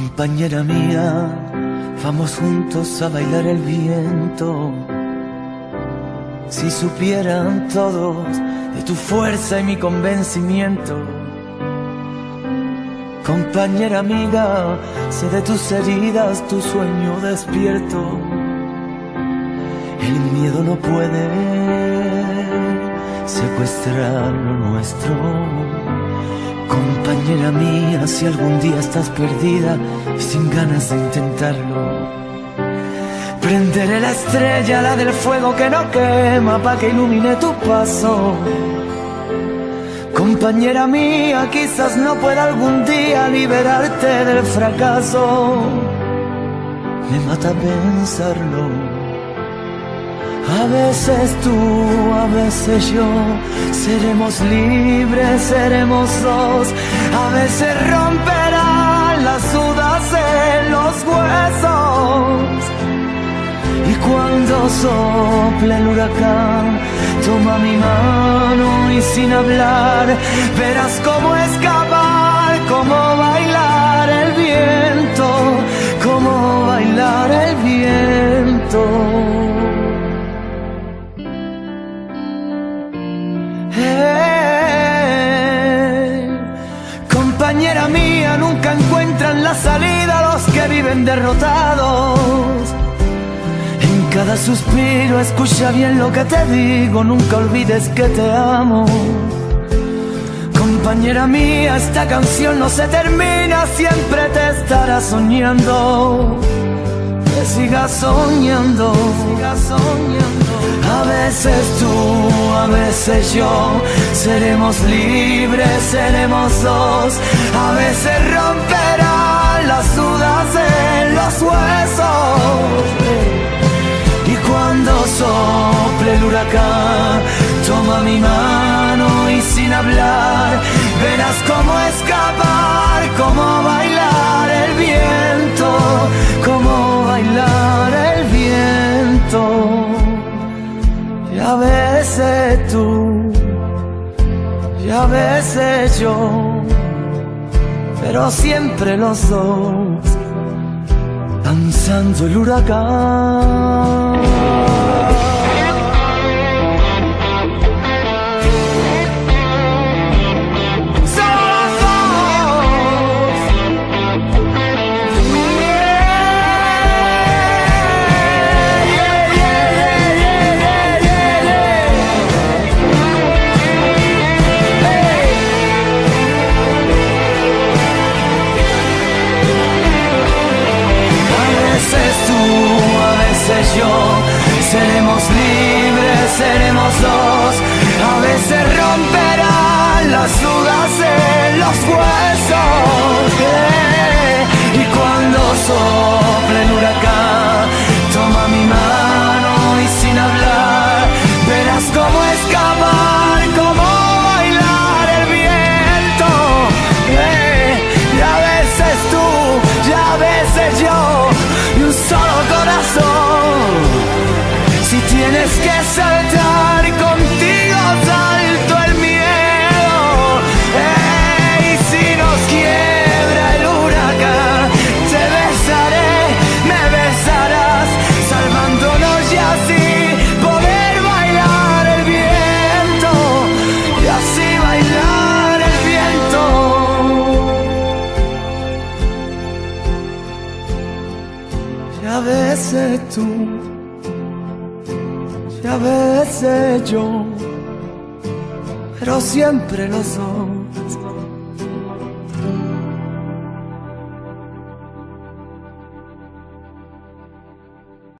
Compañera mía, vamos juntos a bailar el viento. Si supieran todos de tu fuerza y mi convencimiento. Compañera amiga, sé de tus heridas, tu sueño despierto. El miedo no puede secuestrar lo nuestro. Compañera mía, si algún día estás perdida y sin ganas de intentarlo, prenderé la estrella, la del fuego que no quema, pa' que ilumine tu paso. Compañera mía, quizás no pueda algún día liberarte del fracaso. Me mata pensarlo. A veces tú, a veces yo, seremos libres, seremos dos. A veces romperán las dudas en los huesos. Y cuando sople el huracán, toma mi mano y sin hablar, verás cómo escapar, cómo bailar el viento, cómo bailar el viento. Compañera mía, nunca encuentran la salida los que viven derrotados. En cada suspiro escucha bien lo que te digo, nunca olvides que te amo. Compañera mía, esta canción no se termina, siempre te estará soñando. Que sigas soñando, sigas soñando. A veces tú, a veces yo, seremos libres, seremos dos. A veces romperán las dudas en los huesos. Y cuando sople el huracán, toma mi mano y sin hablar, verás cómo escapar, cómo bailar el viento, cómo bailar el viento. Y a veces tú, y a veces yo, pero siempre los dos, danzando el huracán. Seremos libres, seremos dos. A veces romperán las dudas en los huesos. Y cuando sople el huracán, toma mi mano y sin hablar, verás cómo escapar, cómo bailar el viento. Y a veces tú, y a veces yo, y un solo corazón. Si tienes que saltar, contigo salto el miedo. Y si nos quiebra el huracán, te besaré, me besarás, salvándonos y así poder bailar el viento. Y así bailar el viento. Y a veces tú, y a veces yo, pero siempre los dos.